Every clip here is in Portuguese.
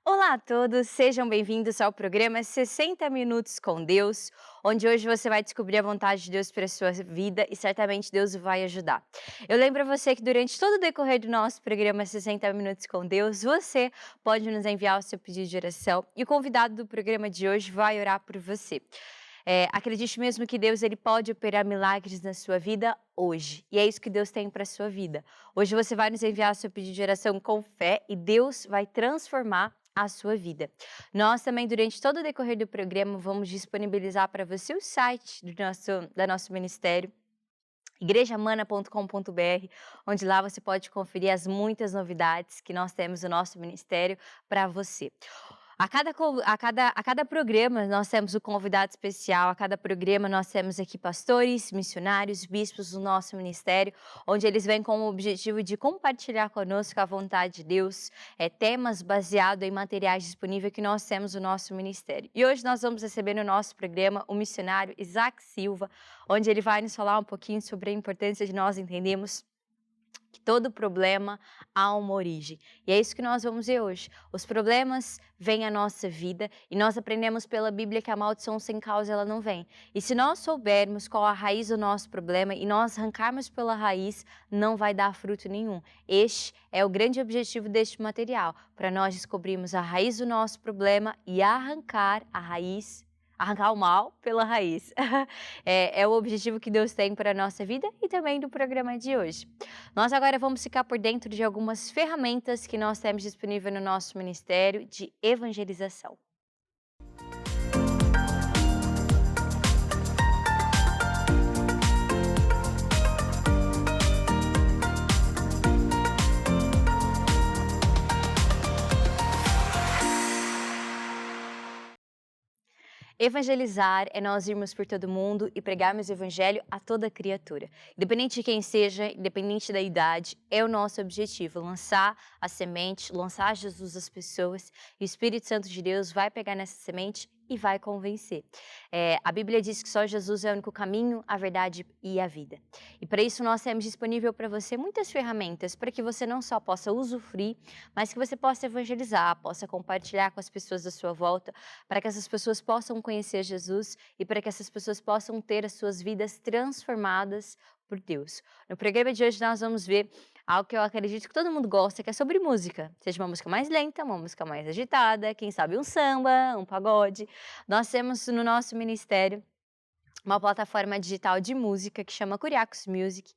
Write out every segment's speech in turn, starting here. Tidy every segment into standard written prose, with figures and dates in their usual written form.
Olá a todos, sejam bem-vindos ao programa 60 Minutos com Deus, onde hoje você vai descobrir a vontade de Deus para a sua vida e certamente Deus vai ajudar. Eu lembro a você que durante todo o decorrer do nosso programa 60 Minutos com Deus, você pode nos enviar o seu pedido de oração e o convidado do programa de hoje vai orar por você. Acredite mesmo que Deus ele pode operar milagres na sua vida hoje. E é isso que Deus tem para a sua vida. Hoje você vai nos enviar seu pedido de oração com fé e Deus vai transformar a sua vida. Nós também, durante todo o decorrer do programa, vamos disponibilizar para você o site da nosso ministério, igrejamana.com.br, onde lá você pode conferir as muitas novidades que nós temos no nosso ministério para você. A cada programa nós temos um convidado especial, a cada programa nós temos aqui pastores, missionários, bispos do nosso ministério, onde eles vêm com o objetivo de compartilhar conosco a vontade de Deus, temas baseados em materiais disponíveis que nós temos no nosso ministério. E hoje nós vamos receber no nosso programa o missionário Isaac Silva, onde ele vai nos falar um pouquinho sobre a importância de nós entendermos que todo problema há uma origem. E é isso que nós vamos ver hoje. Os problemas vêm à nossa vida e nós aprendemos pela Bíblia que a maldição sem causa ela não vem. E se nós soubermos qual a raiz do nosso problema e nós arrancarmos pela raiz, não vai dar fruto nenhum. Este é o grande objetivo deste material, para nós descobrirmos a raiz do nosso problema e arrancar o mal pela raiz. É o objetivo que Deus tem para a nossa vida e também do programa de hoje. Nós agora vamos ficar por dentro de algumas ferramentas que nós temos disponível no nosso ministério de evangelização. Evangelizar é nós irmos por todo mundo e pregarmos o evangelho a toda criatura. Independente de quem seja, independente da idade, é o nosso objetivo, lançar a semente, lançar Jesus às pessoas e o Espírito Santo de Deus vai pegar nessa semente e vai convencer. A Bíblia diz que só Jesus é o único caminho, a verdade e a vida. E para isso nós temos disponível para você muitas ferramentas para que você não só possa usufruir, mas que você possa evangelizar, possa compartilhar com as pessoas à sua volta, para que essas pessoas possam conhecer Jesus e para que essas pessoas possam ter as suas vidas transformadas por Deus. No programa de hoje nós vamos ver algo que eu acredito que todo mundo gosta, que é sobre música. Seja uma música mais lenta, uma música mais agitada, quem sabe um samba, um pagode. Nós temos no nosso ministério uma plataforma digital de música que chama Curiacos Music,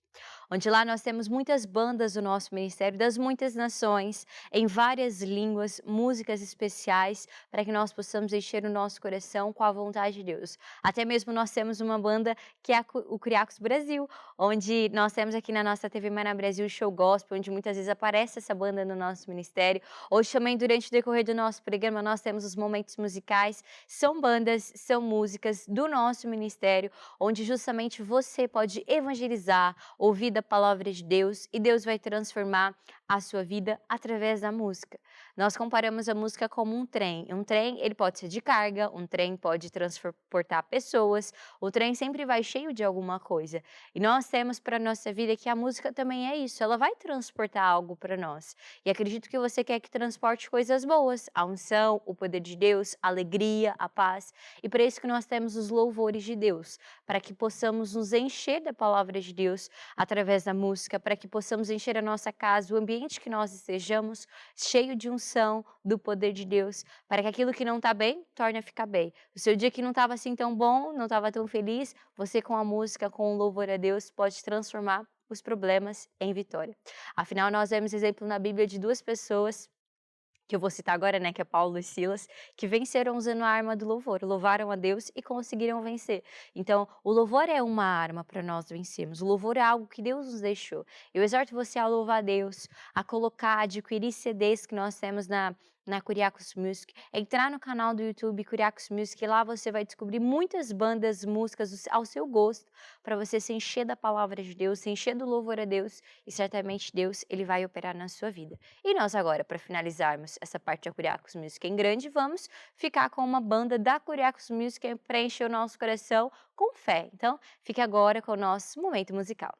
onde lá nós temos muitas bandas do nosso ministério, das muitas nações, em várias línguas, músicas especiais, para que nós possamos encher o nosso coração com a vontade de Deus. Até mesmo nós temos uma banda que é o Curiacos Brasil, onde nós temos aqui na nossa TV Maná Brasil Show Gospel, onde muitas vezes aparece essa banda no nosso ministério. Hoje também, durante o decorrer do nosso programa, nós temos os momentos musicais, são bandas, são músicas do nosso ministério, onde justamente você pode evangelizar, ouvir da palavra de Deus e Deus vai transformar a sua vida através da música. Nós comparamos a música como um trem. Um trem, ele pode ser de carga, um trem pode transportar pessoas, o trem sempre vai cheio de alguma coisa. E nós temos para a nossa vida que a música também é isso, ela vai transportar algo para nós. E acredito que você quer que transporte coisas boas, a unção, o poder de Deus, a alegria, a paz. E para isso que nós temos os louvores de Deus, para que possamos nos encher da palavra de Deus através da música, para que possamos encher a nossa casa, o ambiente que nós estejamos, cheio de unção, do poder de Deus, para que aquilo que não está bem, torne a ficar bem. O seu dia que não estava assim tão bom, não estava tão feliz, você com a música, com o louvor a Deus, pode transformar os problemas em vitória. Afinal, nós vemos exemplo na Bíblia de duas pessoas, que eu vou citar agora, né, que é Paulo e Silas, que venceram usando a arma do louvor, louvaram a Deus e conseguiram vencer. Então, o louvor é uma arma para nós vencermos, o louvor é algo que Deus nos deixou. Eu exorto você a louvar a Deus, a colocar, adquirir CDs que nós temos na Curiacos Music, entrar no canal do YouTube Curiacos Music, e lá você vai descobrir muitas bandas, músicas ao seu gosto, para você se encher da palavra de Deus, se encher do louvor a Deus, e certamente Deus ele vai operar na sua vida. E nós agora, para finalizarmos essa parte da Curiacos Music em grande, vamos ficar com uma banda da Curiacos Music para encher o nosso coração com fé. Então, fique agora com o nosso momento musical.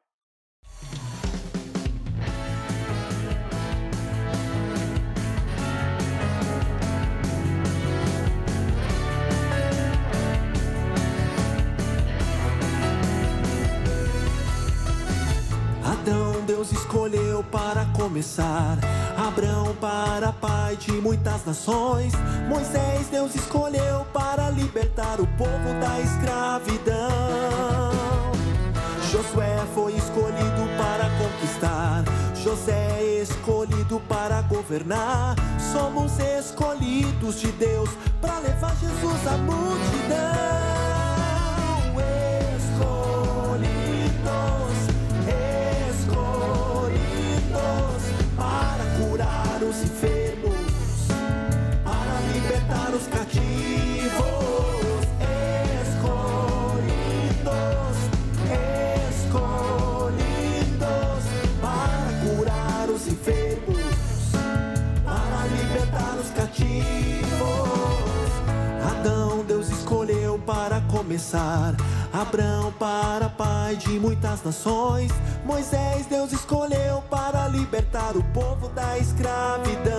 começar. Abraão para pai de muitas nações. Moisés Deus escolheu para libertar o povo da escravidão. Josué foi escolhido para conquistar. José escolhido para governar. Somos escolhidos de Deus para levar Jesus à multidão. Os enfermos, para libertar os cativos, escolhidos, para curar os enfermos, para libertar os cativos. Adão Deus escolheu para começar. Abraão para pai de muitas nações. Moisés Deus escolheu para libertar o povo da escravidão.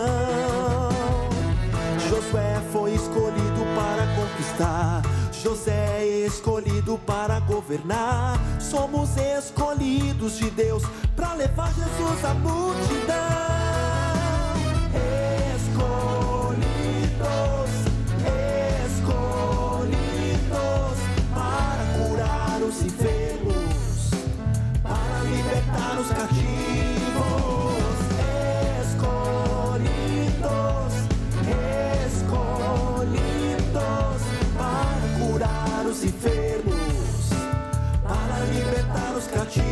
Josué foi escolhido para conquistar. José escolhido para governar. Somos escolhidos de Deus para levar Jesus à multidão. Os enfermos, para libertar os cativos, escolhidos, para curar os enfermos, para libertar os cativos.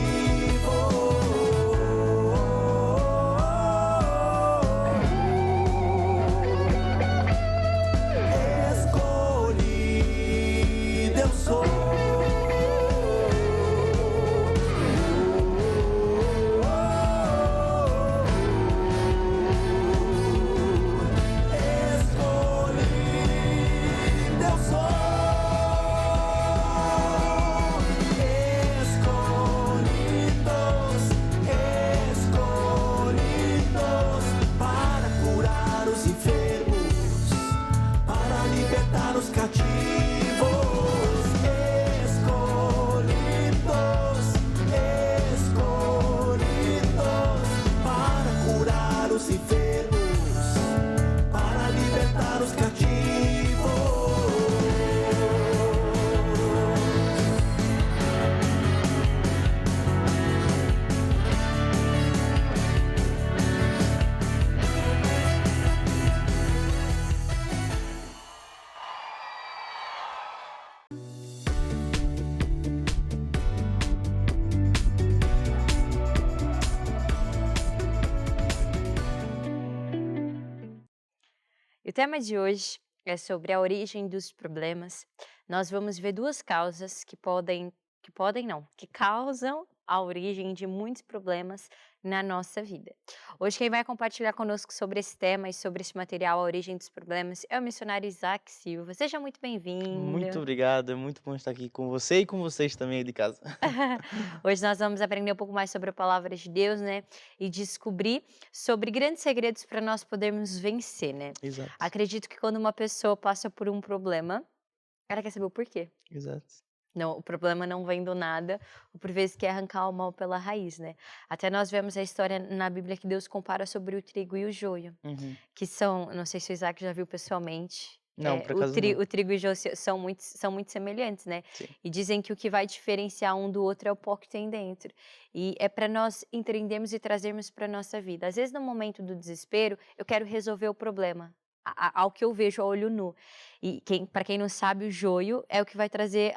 Escolhido eu sou. Os cativos, escolhidos, para curar os enfermos, para libertar os cativos. O tema de hoje é sobre a origem dos problemas. Nós vamos ver duas causas que causam a origem de muitos problemas na nossa vida. Hoje quem vai compartilhar conosco sobre esse tema e sobre esse material, a origem dos problemas, é o missionário Isaac Silva. Seja muito bem-vindo. Muito obrigado, é muito bom estar aqui com você e com vocês também aí de casa. Hoje nós vamos aprender um pouco mais sobre a palavra de Deus, né? E descobrir sobre grandes segredos para nós podermos vencer, né? Exato, Acredito que quando uma pessoa passa por um problema, ela quer saber o porquê. exato. Não, o problema não vem do nada, ou por vezes quer arrancar o mal pela raiz, né? Até nós vemos a história na Bíblia que Deus compara sobre o trigo e o joio, Uhum. que são, não sei se o Isaac já viu pessoalmente, Não, por acaso não. o trigo e o joio são muito semelhantes, né? Sim, E dizem que o que vai diferenciar um do outro é o pó que tem dentro. E é para nós entendermos e trazermos para a nossa vida. Às vezes, no momento do desespero, eu quero resolver o problema, ao que eu vejo a olho nu. E para quem não sabe, o joio é o que vai trazer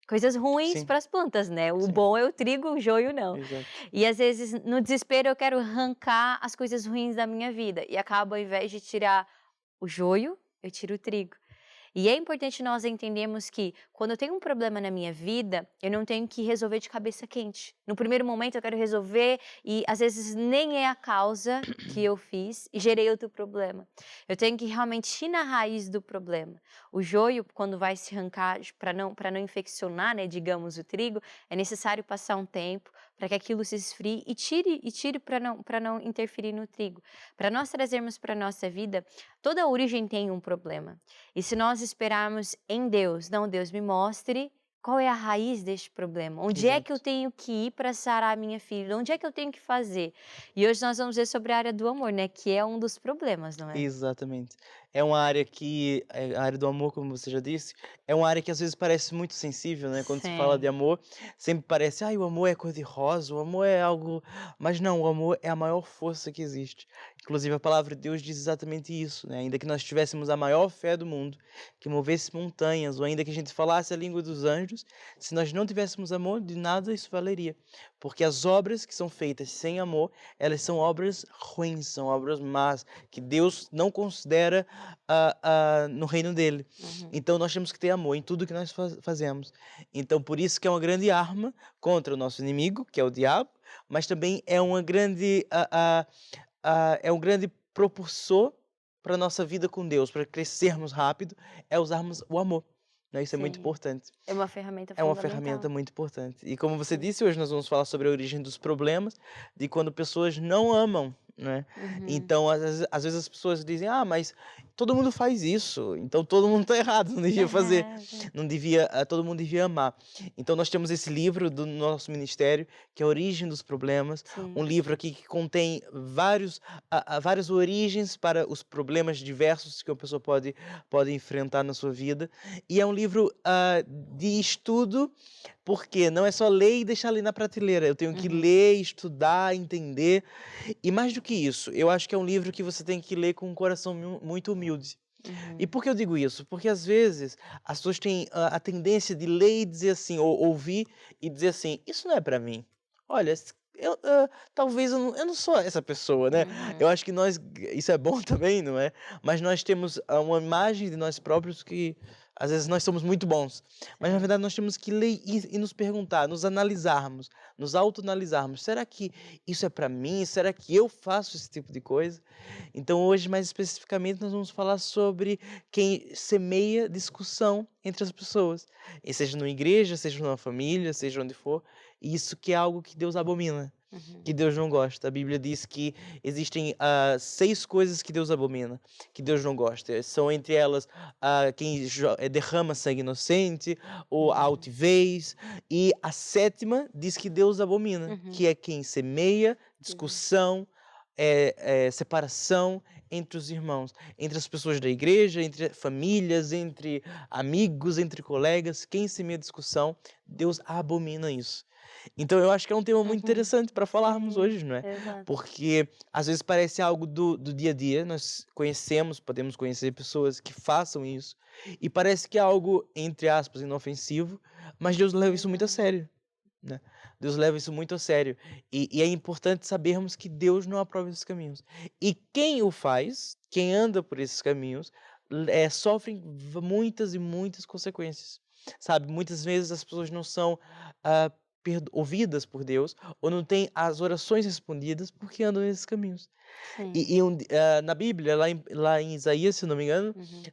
coisas ruins sim, para as plantas, né? O sim, bom é o trigo, o joio não. exato. E às vezes, no desespero, eu quero arrancar as coisas ruins da minha vida. E acabo, ao invés de tirar o joio, eu tiro o trigo. E é importante nós entendermos que, quando eu tenho um problema na minha vida, eu não tenho que resolver de cabeça quente. No primeiro momento eu quero resolver e às vezes nem é a causa que eu fiz e gerei outro problema. Eu tenho que realmente ir na raiz do problema. O joio, quando vai se arrancar para não infeccionar, né, digamos, o trigo, é necessário passar um tempo para que aquilo se esfrie e tire para não interferir no trigo. Para nós trazermos para a nossa vida, toda origem tem um problema. E se nós esperarmos em Deus, não, Deus me mostre qual é a raiz deste problema? Onde é que eu Exato. tenho que ir para sarar a minha ferida? Onde é que eu tenho que fazer? E hoje nós vamos ver sobre a área do amor, né, que é um dos problemas, não é? Exatamente. É uma área que a área do amor, como você já disse, é uma área que às vezes parece muito sensível, né, quando se fala de Sim, amor, sempre parece: "Ai, o amor é cor-de-rosa, o amor é algo", mas não, o amor é a maior força que existe. Inclusive a palavra de Deus diz exatamente isso, né, ainda que nós tivéssemos a maior fé do mundo, que movesse montanhas, ou ainda que a gente falasse a língua dos anjos, se nós não tivéssemos amor, de nada isso valeria. Porque as obras que são feitas sem amor, elas são obras ruins, são obras más, que Deus não considera no reino dele. uhum, Então nós temos que ter amor em tudo que nós fazemos. Então por isso que é uma grande arma contra o nosso inimigo, que é o diabo, mas também é uma grande, é um grande propulsor para a nossa vida com Deus, para crescermos rápido, é usarmos o amor, né, isso é muito sim. importante. É uma ferramenta É uma fundamental. ferramenta muito importante. E como você Sim. disse, hoje nós vamos falar sobre a origem dos problemas, de quando pessoas não amam, né. Uhum. Então, às vezes as pessoas dizem: "Ah, mas todo mundo faz isso, então todo mundo está errado, não devia fazer, É, sim. não devia todo mundo devia amar". Então nós temos esse livro do nosso ministério, que é a Origem dos Problemas, Sim. um livro aqui que contém várias origens para os problemas diversos que uma pessoa pode enfrentar na sua vida. E é um livro, de estudo, porque não é só ler e deixar ali na prateleira, eu tenho que Uhum. ler, estudar, entender, e mais do que isso, eu acho que é um livro que você tem que ler com um coração muito humilde. E Uhum. por que eu digo isso? Porque às vezes as pessoas têm a tendência de ler e dizer assim, ou ouvir e dizer assim: "Isso não é para mim. Olha, talvez eu não sou essa pessoa", né. Uhum. Eu acho que isso é bom também, não é, mas nós temos, uma imagem de nós próprios que às vezes nós somos muito bons, mas na Sim. verdade nós temos que ler e nos perguntar, nos analisarmos, nos autoanalisarmos: "Será que isso é para mim? Será que eu faço esse tipo de coisa?". Então hoje, mais especificamente, nós vamos falar sobre quem semeia discussão entre as pessoas, e seja numa igreja, seja numa família, seja onde for, e isso que é algo que Deus abomina, Uhum. que Deus não gosta. A Bíblia diz que existem 6 coisas que Deus abomina, que Deus não gosta. São entre elas quem derrama sangue inocente, ou a Uhum. altivez, e a sétima diz que Deus abomina, Uhum. que é quem semeia Uhum. discussão, separação entre os irmãos, entre as pessoas da igreja, entre famílias, entre amigos, entre colegas. Quem semeia discussão, Deus abomina isso. Então eu acho que é um tema muito Uhum. interessante para falarmos Sim, hoje, não é? exato. Porque às vezes parece algo do dia a dia, nós podemos conhecer pessoas que façam isso, e parece que é algo, entre aspas, inofensivo, mas Deus leva isso muito a Uhum. sério, né. Deus leva isso muito a sério, e é importante sabermos que Deus não aprova esses caminhos. E quem o faz, quem anda por esses caminhos, sofrem muitas e muitas consequências, sabe. Muitas vezes as pessoas não são, ah, ouvidas por Deus, ou não têm as orações respondidas, porque andam nesses caminhos. Sim. Na Bíblia, lá em Isaías, se eu não me engano, Uhum.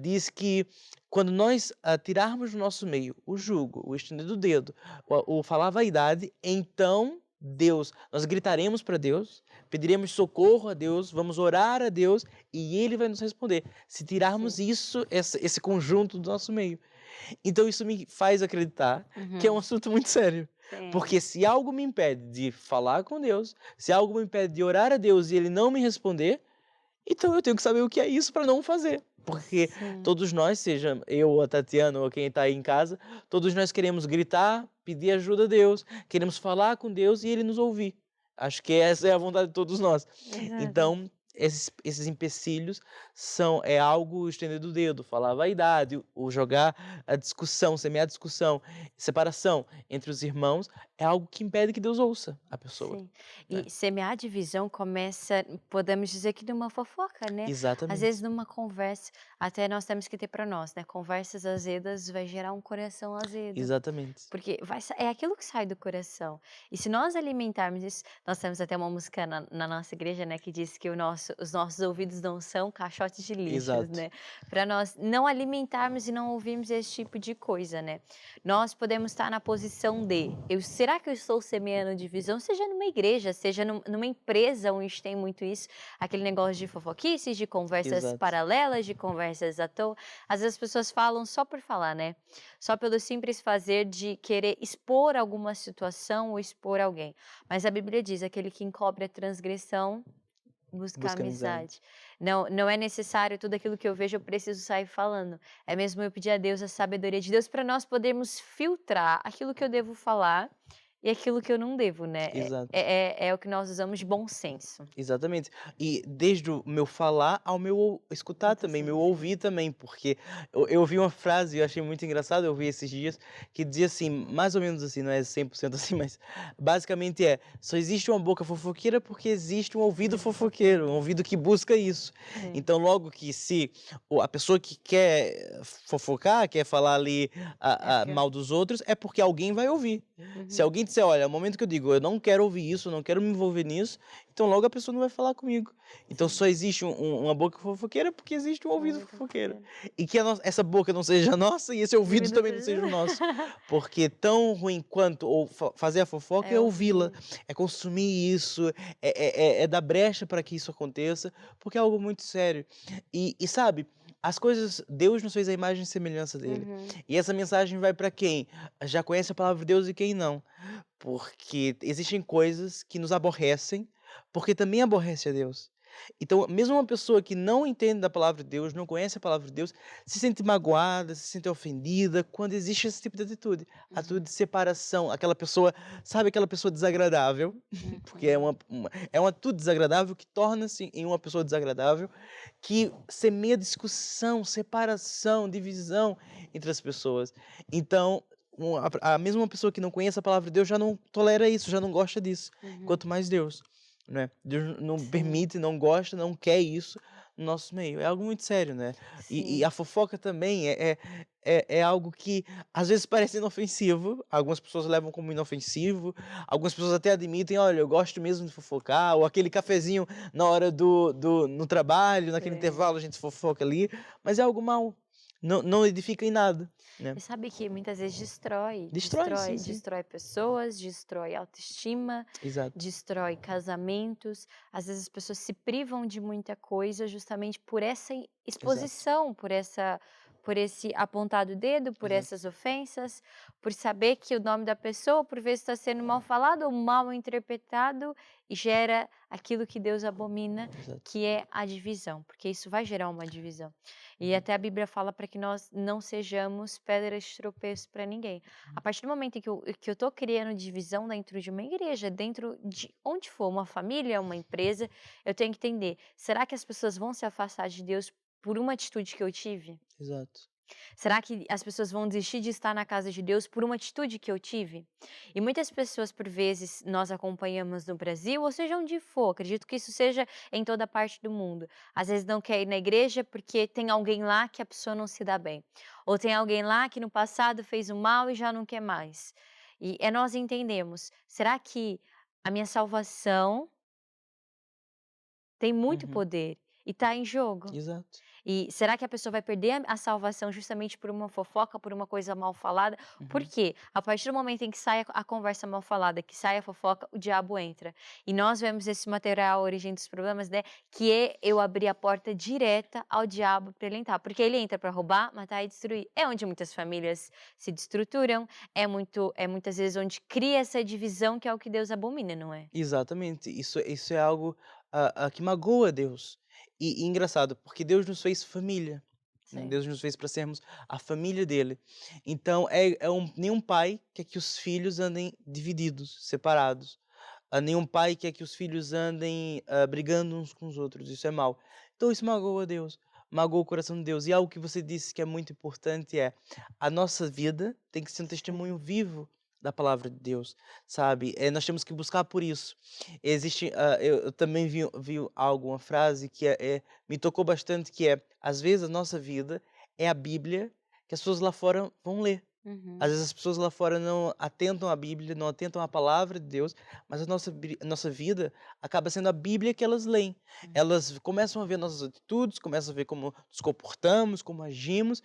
diz que quando nós, tirarmos do nosso meio o jugo, o estender do dedo, o falar a vaidade, então nós gritaremos para Deus, pediremos socorro a Deus, vamos orar a Deus e Ele vai nos responder, se tirarmos Sim. isso, esse conjunto do nosso meio. Então isso me faz acreditar que é um Uhum. assunto muito sério, Sim. porque se algo me impede de falar com Deus, se algo me impede de orar a Deus e Ele não me responder, então eu tenho que saber o que é isso para não fazer. Porque Sim. todos nós, seja eu ou a Tatiana ou quem está aí em casa, todos nós queremos gritar, pedir ajuda a Deus, queremos falar com Deus e Ele nos ouvir. Acho que essa é a vontade de todos nós. Exato. Então, esses empecilhos é algo estender do dedo, falar a vaidade, o jogar a discussão, semear a discussão, separação entre os irmãos, é algo que impede que Deus ouça a pessoa, Sim. né. E semear divisão começa, podemos dizer que numa fofoca, né? Às vezes Exatamente, numa conversa, até nós temos que ter para nós, né? Conversas azedas vai gerar um coração azedo. exatamente. Porque é aquilo que sai do coração. E se nós alimentarmos isso, nós temos até uma música na nossa igreja, né, que diz que os nossos ouvidos não são caixotes de lixos, Exato. né? Para nós não alimentarmos e não ouvirmos esse tipo de coisa, né? Nós podemos estar na posição de, será que eu estou semeando divisão? Seja numa igreja, seja numa empresa onde tem muito isso, aquele negócio de fofoquices, de conversas Exato. paralelas, de conversas à toa. Às vezes as pessoas falam só por falar, né? Só pelo simples fazer de querer expor alguma situação ou expor alguém. Mas a Bíblia diz, aquele que encobre a transgressão busca Busca amizade. amizade. Não é necessário tudo aquilo que eu vejo, eu preciso sair falando. É mesmo eu pedir a Deus a sabedoria de Deus para nós podermos filtrar aquilo que eu devo falar e aquilo que eu não devo, né? Exato. É o que nós usamos de bom senso. Exatamente. E desde o meu falar ao meu escutar Muito também, meu sensível. ouvir também, porque eu ouvi uma frase e eu achei muito engraçado, eu ouvi esses dias, que dizia assim, mais ou menos assim, não é 100% assim, mas basicamente só existe uma boca fofoqueira porque existe um ouvido fofoqueiro, um ouvido que busca isso. Sim. Então, logo que se a pessoa que quer fofocar, quer falar ali É porque. mal dos outros, é porque alguém vai ouvir. Se Uhum. alguém disser, olha, o momento que eu digo, eu não quero ouvir isso, eu não quero me envolver nisso, então logo a pessoa não vai falar comigo. Então Sim. só existe uma boca fofoqueira porque existe um Um ouvido ouvido fofoqueiro. fofoqueiro. E que essa boca não seja nossa e esse ouvido Ouvido também não seja. seja o nosso. Porque tão ruim quanto fazer a fofoca é É ouvi-la, ouvir. é consumir isso, é dar brecha para que isso aconteça, porque é algo muito sério. E sabe, as coisas, Deus nos fez a imagem e semelhança dele. Uhum. E essa mensagem vai para quem já conhece a palavra de Deus e quem não. Porque existem coisas que nos aborrecem, porque também aborrece a Deus. Então, mesmo uma pessoa que não entende da palavra de Deus, não conhece a palavra de Deus, se sente magoada, se sente ofendida quando existe esse tipo de atitude. Atitude Uhum. de separação, aquela pessoa, sabe aquela pessoa desagradável, porque é Uhum. uma atitude desagradável que torna-se em uma pessoa desagradável, que semeia discussão, separação, divisão entre as pessoas. Então, a mesma pessoa que não conhece a palavra de Deus já não tolera isso, já não gosta disso, Uhum. quanto mais Deus, né. Deus não Sim, permite, não gosta, não quer isso no nosso meio, é algo muito sério, né. E sim. a fofoca também é algo que às vezes parece inofensivo, algumas pessoas levam como inofensivo, algumas pessoas até admitem: "Olha, eu gosto mesmo de fofocar", ou aquele cafezinho na hora no trabalho, naquele Sim. intervalo a gente fofoca ali, mas é algo mau, não edifica em nada, né. E sabe que muitas vezes destrói, Destrói, sim, destrói, sim. destrói pessoas, destrói autoestima, Exato, destrói casamentos. Às vezes as pessoas se privam de muita coisa justamente por essa exato, exposição, por esse apontado dedo, por exato, essas ofensas, por saber que o nome da pessoa por vezes está sendo mal falado ou mal interpretado e gera aquilo que Deus abomina, exato. que é a divisão, porque isso vai gerar uma divisão. E Uhum, até a Bíblia fala para que nós não sejamos pedras de tropeço para ninguém. A uhum. partir do momento em que eu tô criando divisão dentro de uma igreja, dentro de onde for, uma família, uma empresa, eu tenho que entender, será que as pessoas vão se afastar de Deus por uma atitude que eu tive? Exato. Será que as pessoas vão desistir de estar na casa de Deus por uma atitude que eu tive? E muitas pessoas, por vezes, nós acompanhamos no Brasil, ou seja, onde for, acredito que isso seja em toda parte do mundo. Às vezes não quer ir na igreja porque tem alguém lá que a pessoa não se dá bem. Ou tem alguém lá que no passado fez o mal e já não quer mais. E é nós entendemos, será que a minha salvação tem muito Uhum, poder e está em jogo? exato. E será que a pessoa vai perder a salvação justamente por uma fofoca, por uma coisa mal falada? Por Uhum, quê? A partir do momento em que sai a conversa mal falada, que sai a fofoca, o diabo entra. E nós vemos esse material, a origem dos problemas, né? Que é eu abrir a porta direta ao diabo para ele entrar. Porque ele entra para roubar, matar e destruir. É onde muitas famílias se destruturam, é muitas vezes onde cria essa divisão que é o que Deus abomina, não é? exatamente. Isso é algo, que magoa Deus. E engraçado, porque Deus nos fez família, né, Sim. Deus nos fez para sermos a família dele. Então nenhum pai quer que os filhos andem divididos, separados. Nenhum pai quer que os filhos andem, brigando uns com os outros, isso é mau. Então isso magoa Deus, magoa o coração de Deus. E algo que você disse que é muito importante a nossa vida tem que ser um Sim. testemunho vivo da palavra de Deus, sabe. Nós temos que buscar por isso. Existe, eu também vi algo, uma frase que me tocou bastante, que às vezes a nossa vida é a Bíblia que as pessoas lá fora vão ler. Uhum. Às vezes as pessoas lá fora não atentam à Bíblia, não atentam à palavra de Deus, mas a nossa vida acaba sendo a Bíblia que elas leem. Hum. Elas começam a ver nossas atitudes, começam a ver como nos comportamos, como agimos,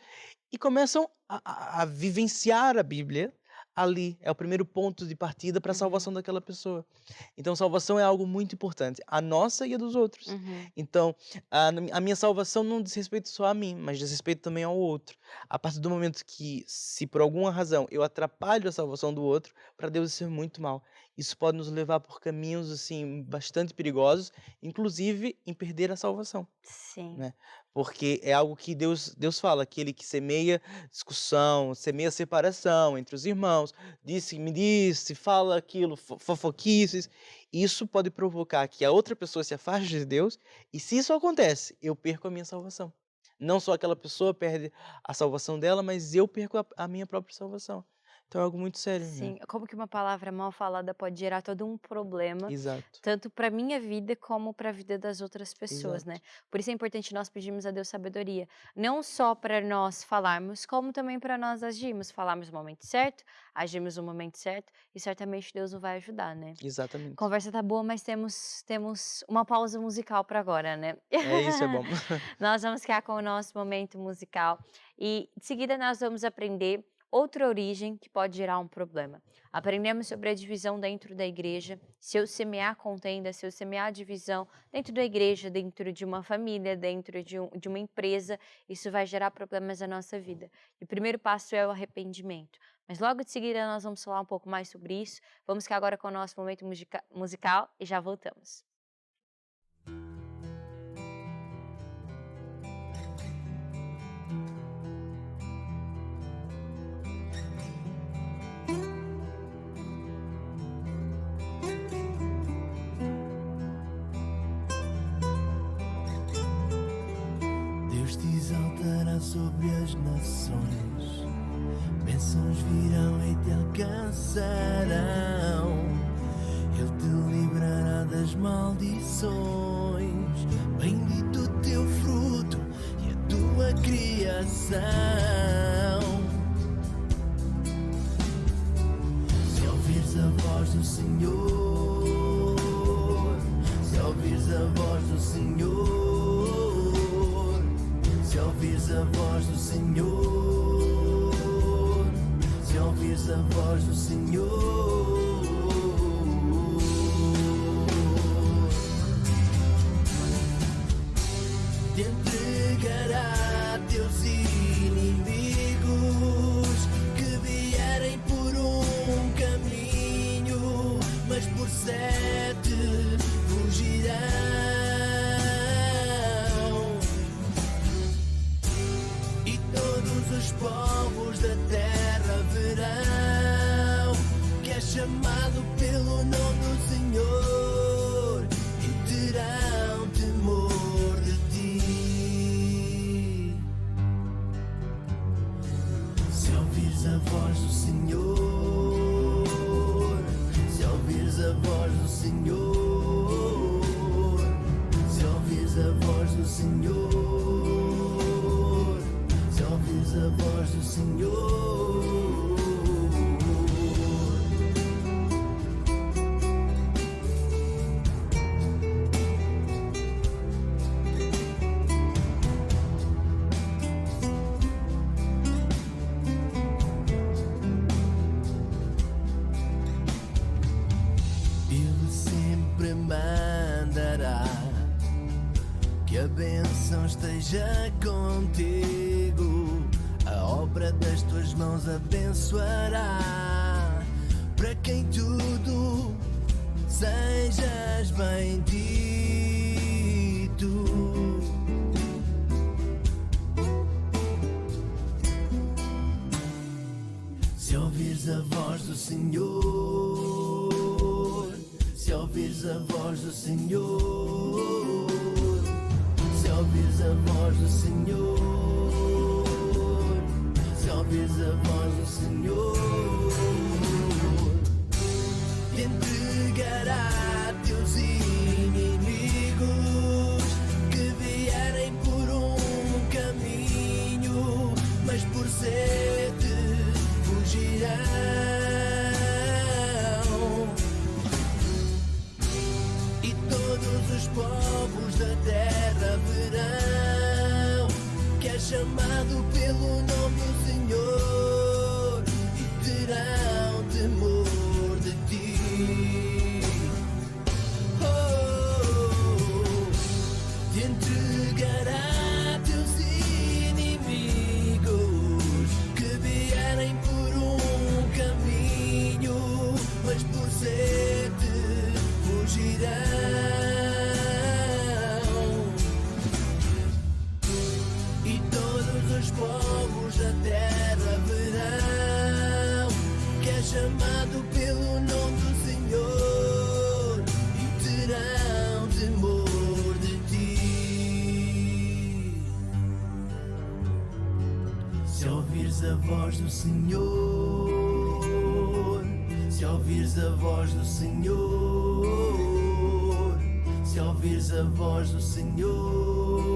e começam a vivenciar a Bíblia ali. É o primeiro ponto de partida para a Uhum. salvação daquela pessoa. Então, salvação é algo muito importante, a nossa e a dos outros. Uhum. Então, a minha salvação não diz respeito só a mim, mas diz respeito também ao outro. A partir do momento que, se por alguma razão eu atrapalho a salvação do outro, para Deus isso é muito mal. Isso pode nos levar por caminhos assim bastante perigosos, inclusive em perder a salvação, Sim. né? Porque é algo que Deus fala, aquele que semeia discussão, semeia separação entre os irmãos, me disse, fala aquilo, fofoquices. Isso pode provocar que a outra pessoa se afaste de Deus, e se isso acontece, eu perco a minha salvação. Não só aquela pessoa perde a salvação dela, mas eu perco a minha própria salvação. Então é algo muito sério, né? Sim, como que uma palavra mal falada pode gerar todo um problema, Exato, tanto para minha vida como para a vida das outras pessoas, né? exato, Por isso é importante nós pedirmos a Deus sabedoria, não só para nós falarmos, como também para nós agirmos, falarmos no momento certo, agirmos no momento certo, e certamente Deus nos vai ajudar, né? A exatamente. conversa tá boa, mas temos uma pausa musical para agora, né? É isso, é bom. Nós vamos ficar com o nosso momento musical e de seguida nós vamos aprender outra origem que pode gerar um problema. Aprendemos sobre a divisão dentro da igreja, se eu semear contenda, se eu semear divisão dentro da igreja, dentro de uma família, dentro de uma empresa, isso vai gerar problemas na nossa vida. E o primeiro passo é o arrependimento. Mas logo de seguida nós vamos falar um pouco mais sobre isso. Vamos ficar agora com o nosso momento musical e já voltamos. Deus te exaltará sobre as nações, bênçãos virão e te alcançarão. Ele te livrará das maldições, bendito o teu fruto e a tua criação. Se ouvires a voz do Senhor, se ouvires a voz do Senhor, se ouvires a voz do Senhor, se ouvires a voz do Senhor, te entregará a teus inimigos que vierem por um caminho, mas por 7 fugirão. Os povos da terra verão que é chamado pelo nome do Senhor e terão temor de ti. Se ouvires a voz do Senhor, se ouvires a voz do Senhor, se ouvires a voz do Senhor, ouves a voz do Senhor. Ele sempre mandará que a bênção esteja contigo. A obra das tuas mãos abençoará, para quem tudo sejas bendito. Se ouvires a voz do Senhor, se ouvires a voz do Senhor, se ouvires a voz do Senhor, se ouvires a voz do Senhor, te entregará a teus inimigos que vierem por um caminho, mas por 7 verão que é chamado pelo nome do Senhor e terão temor de ti. Te entregará teus inimigos que vierem por um caminho, mas por sete fugirão. E todos os povos da terra verão que é chamado pelo nome do Senhor e terão temor de ti. Se ouvires a voz do Senhor, se ouvires a voz do Senhor, se ouvires a voz do Senhor,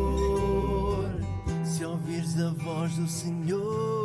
se ouvires a voz do Senhor.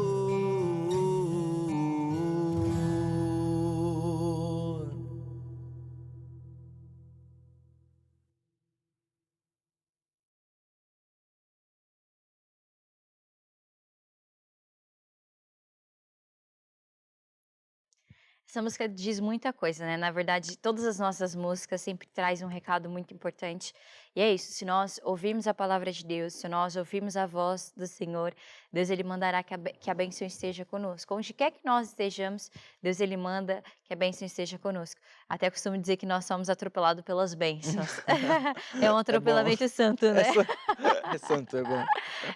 Essa música diz muita coisa, né? Na verdade, todas as nossas músicas sempre trazem um recado muito importante. E é isso, se nós ouvirmos a palavra de Deus, se nós ouvirmos a voz do Senhor, Deus ele mandará que a bênção esteja conosco. Onde quer que nós estejamos, Deus ele manda que a bênção esteja conosco. Até costumo dizer que nós somos atropelados pelas bênçãos. É um atropelamento santo, né? É santo, é bom.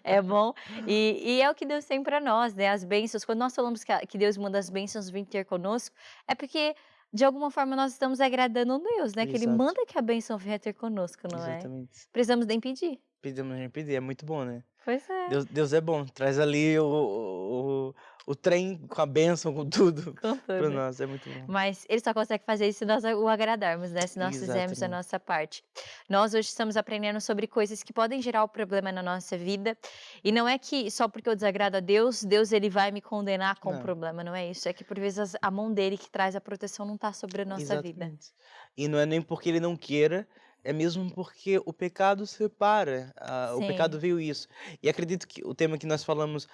É bom. E é o que Deus tem para nós, né? As bênçãos. Quando nós falamos que Deus manda as bênçãos vir ter conosco, é porque, de alguma forma, nós estamos agradando a Deus, né? Que Ele Exato. manda que a bênção venha ter conosco, não é? Exatamente. Precisamos nem pedir. Pedimos nem pedir, é muito bom, né? Pois é, Deus é bom, traz ali o trem com a bênção, com tudo com para tudo. nós, é muito bom. Mas Ele só consegue fazer isso se nós o agradarmos, né? Se nós fizermos a Exatamente. nossa parte. Nós hoje estamos aprendendo sobre coisas que podem gerar o problema na nossa vida. E não é que só porque eu desagrado a Deus, Deus ele vai me condenar com o Não. problema, não é isso. É que por vezes a mão dele que traz a proteção não está sobre a nossa vida. Exatamente. E não é nem porque ele não queira, é mesmo porque o pecado separa. O pecado Sim. veio isso. E acredito que o tema que nós falamos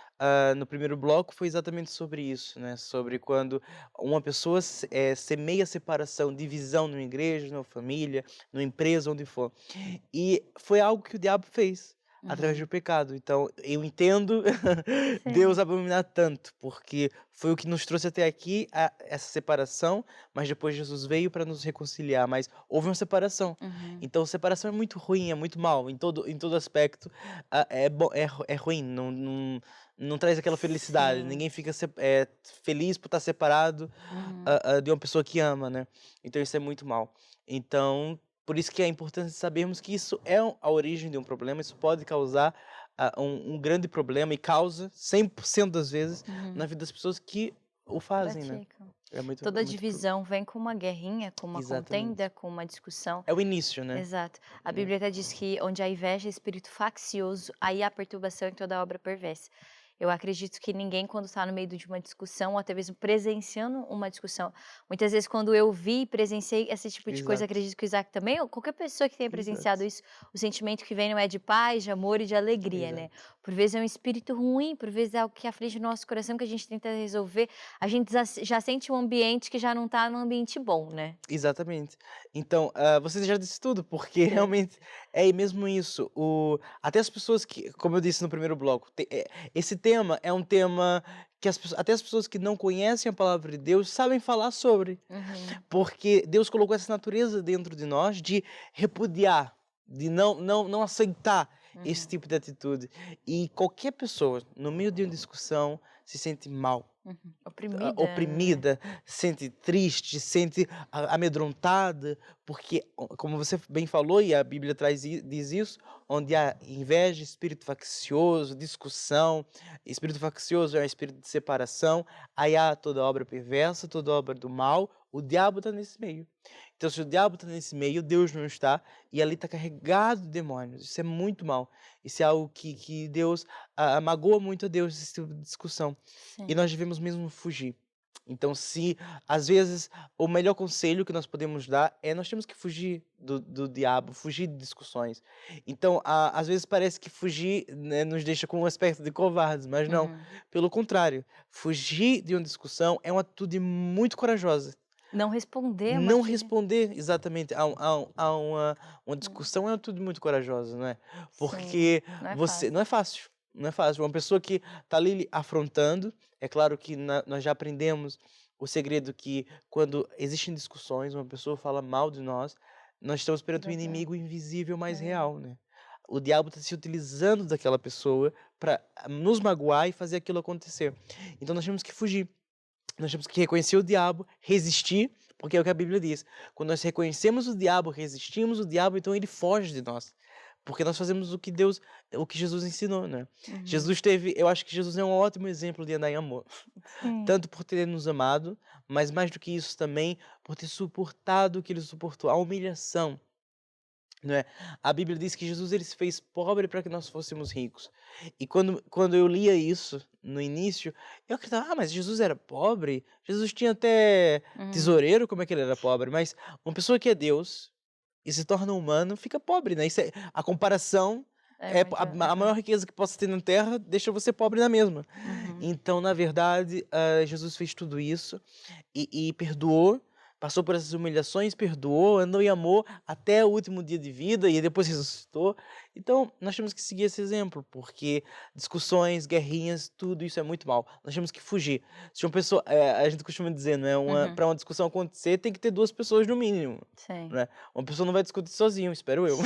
no primeiro bloco foi exatamente sobre isso, né? Sobre quando uma pessoa semeia separação, divisão numa igreja, numa família, numa empresa, onde for. E foi algo que o diabo fez através Uhum. do pecado. Então, eu entendo Deus abominar tanto, porque foi o que nos trouxe até aqui, essa separação, mas depois Jesus veio para nos reconciliar, mas houve uma separação. Uhum. Então, separação é muito ruim, é muito mal, em todo aspecto, é ruim, não traz aquela felicidade, Sim. ninguém fica feliz por estar separado Uhum. de uma pessoa que ama, né? Então, isso é muito mal. Então, por isso que é importante sabermos que isso é a origem de um problema, isso pode causar um grande problema e causa 100% das vezes Uhum. na vida das pessoas que o fazem, né? Praticam. É muito, Toda muito divisão vem com uma guerrinha, com uma Exatamente. contenda, com uma discussão. É o início, né? Exato. A Né? Bíblia até diz que onde há inveja, espírito faccioso, aí há perturbação e toda obra perversa. Eu acredito que ninguém, quando está no meio de uma discussão, ou até mesmo presenciando uma discussão, muitas vezes quando eu vi e presenciei esse tipo de coisa, Exato. acredito que o Isaac também, ou qualquer pessoa que tenha presenciado isso, o sentimento que vem não é de paz, de amor e de alegria, né? Exato. Por vezes é um espírito ruim, por vezes é algo que aflige o nosso coração, que a gente tenta resolver, a gente já sente um ambiente que já não está num ambiente bom, né? Exatamente. Então, você já disse tudo, porque realmente é mesmo isso. Até as pessoas que, como eu disse no primeiro bloco, esse tema é um tema que até as pessoas que não conhecem a palavra de Deus sabem falar sobre. Uhum. Porque Deus colocou essa natureza dentro de nós de repudiar, de não aceitar esse tipo de atitude. E qualquer pessoa, no meio de uma discussão, se sente mal, Uhum. Oprimida, né? oprimida, se sente triste, se sente amedrontada, porque, como você bem falou, e a Bíblia diz isso, onde há inveja, espírito faccioso, discussão, espírito faccioso é um espírito de separação, aí há toda obra perversa, toda obra do mal, o diabo está nesse meio. Então, se o diabo está nesse meio, Deus não está, e ali está carregado de demônios. Isso é muito mal. Isso é algo que Deus magoa muito a Deus, esse tipo de discussão. Sim. E nós devemos mesmo fugir. Então, se às vezes o melhor conselho que nós podemos dar é nós temos que fugir do diabo, fugir de discussões. Então, às vezes parece que fugir, né, nos deixa com um aspecto de covardes, mas não. Uhum. Pelo contrário, fugir de uma discussão é uma atitude muito corajosa. Não responder é uma Não atitude. responder exatamente a uma discussão é uma atitude muito corajosa, não é? Sim, Porque não é você fácil. não é fácil, não é fácil. Uma pessoa que está ali lhe afrontando, é claro que nós já aprendemos o segredo que quando existem discussões, uma pessoa fala mal de nós estamos perante um Verdade. inimigo invisível, mas É. real, né? O diabo está se utilizando daquela pessoa para nos magoar e fazer aquilo acontecer. Então nós temos que fugir. Nós temos que reconhecer o diabo, resistir, porque é o que a Bíblia diz. Quando nós reconhecemos o diabo, resistimos o diabo, então ele foge de nós. Porque nós fazemos o que Jesus ensinou, né? Uhum. Eu acho que Jesus é um ótimo exemplo de andar em amor. Sim. Tanto por ter nos amado, mas mais do que isso também, por ter suportado o que ele suportou, a humilhação. Não é? A Bíblia diz que Jesus ele se fez pobre para que nós fôssemos ricos. E quando eu lia isso no início, eu acreditava, mas Jesus era pobre? Jesus tinha até Uhum. tesoureiro, como é que ele era pobre? Mas uma pessoa que é Deus e se torna humano fica pobre, né? A comparação É é muito a maior riqueza que possa ter na terra, deixa você pobre na mesma. uhum. Então, na verdade, Jesus fez tudo isso e perdoou, passou por essas humilhações, perdoou, andou em amor até o último dia de vida e depois ressuscitou. Então, nós temos que seguir esse exemplo, porque discussões, guerrinhas, tudo isso é muito mal. Nós temos que fugir. Se uma pessoa, a gente costuma dizer, não é, Uhum. para uma discussão acontecer, tem que ter duas pessoas no mínimo, Sim. não é? Uma pessoa não vai discutir sozinho, espero eu.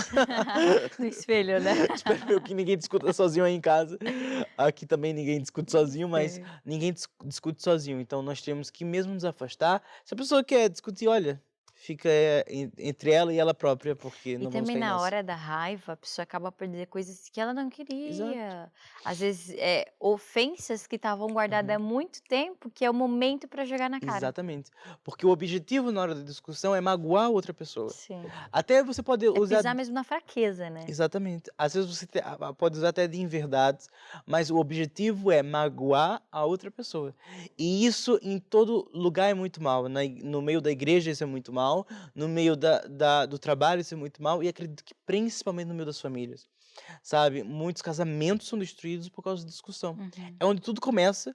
No espelho, né? Espero eu que ninguém discuta sozinho aí em casa. Aqui também ninguém discute sozinho, mas Sim. ninguém discute sozinho. Então nós temos que mesmo nos afastar. Se a pessoa quer discutir, olha, fica entre ela e ela própria, porque E não vamos também cair na nessa. hora da raiva, a pessoa acaba por dizer coisas que ela não Exato. queria. Às vezes, ofensas que estavam guardadas há Uhum. muito tempo, que é o momento para jogar na cara. Exatamente. Porque o objetivo na hora da discussão é magoar outra pessoa. Sim. Até você pode É usar. pisar mesmo na fraqueza, né? Exatamente. Às vezes você pode usar até de inverdades, mas o objetivo é magoar a outra pessoa. E isso em todo lugar é muito mal. No meio da igreja isso é muito mal, no meio do trabalho isso é muito mal, e acredito que principalmente no meio das famílias. Sabe, muitos casamentos são destruídos por causa de discussão. Uhum. É onde tudo começa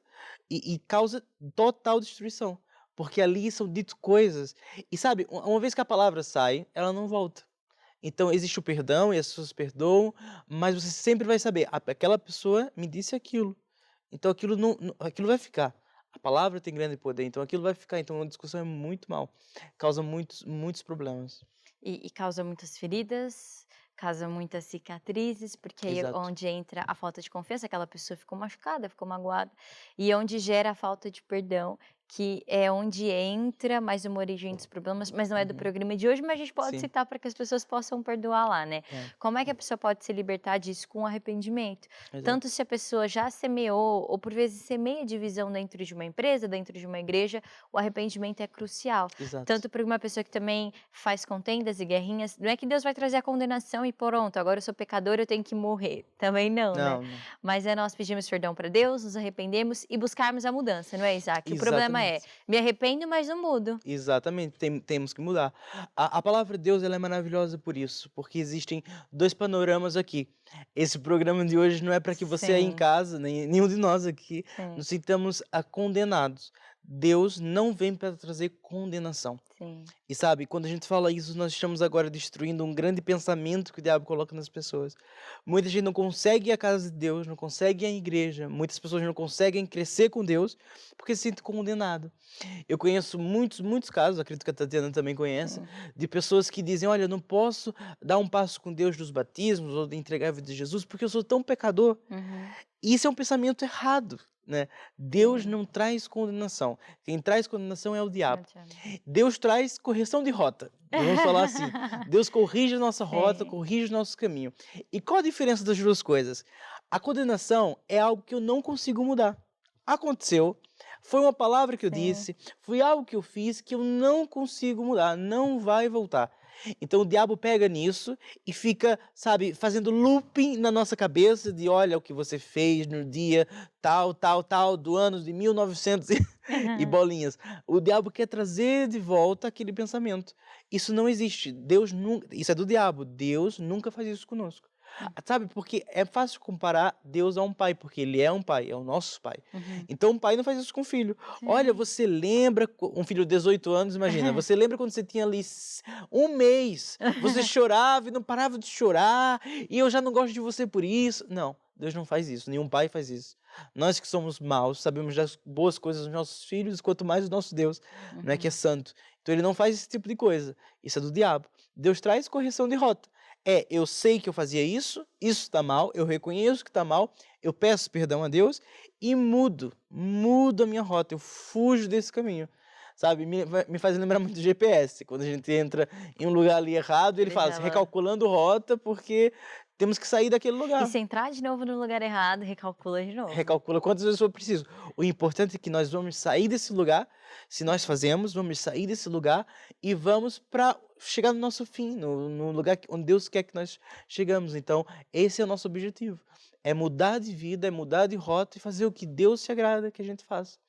e causa total destruição. Porque ali são ditas coisas. E sabe, uma vez que a palavra sai, ela não volta. Então existe o perdão e as pessoas perdoam, mas você sempre vai saber, aquela pessoa me disse aquilo. Então aquilo aquilo vai ficar. A palavra tem grande poder, então aquilo vai ficar. Então a discussão é muito mal, causa muitos problemas. E causa muitas feridas, causa muitas cicatrizes, porque aí é Exato. onde entra a falta de confiança, aquela pessoa ficou machucada, ficou magoada, e onde gera a falta de perdão, que é onde entra mais uma origem dos problemas, mas não é do Uhum. programa de hoje, mas a gente pode Sim, citar para que as pessoas possam perdoar lá, né? é, Como é que a pessoa pode se libertar disso com arrependimento? exato, Tanto se a pessoa já semeou, ou por vezes semeia divisão dentro de uma empresa, dentro de uma igreja, o arrependimento é crucial. exato. Tanto para uma pessoa que também faz contendas e guerrinhas, não é que Deus vai trazer a condenação e pronto, agora eu sou pecador, eu tenho que morrer. Também não, né? Não, não. Mas é nós pedimos perdão para Deus, nos arrependemos e buscarmos a mudança, não é, Isaac? O problema é, Exatamente. me arrependo, mas não mudo. Exatamente, temos que mudar. A palavra de Deus ela é maravilhosa por isso, porque existem dois panoramas aqui. Esse programa de hoje não é para que você aí em Sim, casa, nem nenhum de nós aqui, sim, nos sintamos condenados. Deus não vem para trazer condenação. sim, E sabe, quando a gente fala isso, nós estamos agora destruindo um grande pensamento que o diabo coloca nas pessoas. Muita gente não consegue ir à casa de Deus, não consegue ir à igreja, muitas pessoas não conseguem crescer com Deus porque se sentem condenadas. Eu conheço muitos casos, acredito que a Tatiana também conhece, sim. de pessoas que dizem: olha, eu não posso dar um passo com Deus dos batismos ou de entregar a vida de Jesus porque eu sou tão pecador. Uhum, E isso é um pensamento errado, né? Deus sim. não traz condenação. Quem traz condenação é o diabo. Ótimo. Deus traz correção de rota. Vamos falar assim. Deus corrige a nossa rota, Sim, corrige o nosso caminho. E qual a diferença das duas coisas? A condenação é algo que eu não consigo mudar. Aconteceu, foi uma palavra que eu sim. disse, foi algo que eu fiz que eu não consigo mudar, não vai voltar. Então o diabo pega nisso e fica, sabe, fazendo looping na nossa cabeça de olha o que você fez no dia tal, tal, tal, do ano de 1900 e bolinhas. O diabo quer trazer de volta aquele pensamento. Isso não existe. Deus nunca, isso é do diabo. Deus nunca faz isso conosco. Sabe, porque é fácil comparar Deus a um pai, porque ele é um pai, é o nosso pai. Uhum. Então um pai não faz isso com o filho. Olha, você lembra, um filho de 18 anos, imagina, você lembra quando você tinha ali um mês, você chorava e não parava de chorar, e eu já não gosto de você por isso. Não, Deus não faz isso, nenhum pai faz isso. Nós que somos maus, sabemos das boas coisas dos nossos filhos, quanto mais o nosso Deus, não é que é santo. Então ele não faz esse tipo de coisa, isso é do diabo. Deus traz correção de rota. Eu sei que eu fazia isso está mal, eu reconheço que está mal, eu peço perdão a Deus e mudo a minha rota, eu fujo desse caminho, sabe? Me faz lembrar muito do GPS, quando a gente entra em um lugar ali errado, ele fala assim, recalculando rota, porque temos que sair daquele lugar. E se entrar de novo no lugar errado, recalcula de novo. Recalcula quantas vezes for preciso. O importante é que nós vamos sair desse lugar, se nós fazemos, vamos sair desse lugar e vamos para chegar no nosso fim, no lugar onde Deus quer que nós chegamos. Então, esse é o nosso objetivo. É mudar de vida, é mudar de rota e fazer o que Deus se agrada que a gente faça.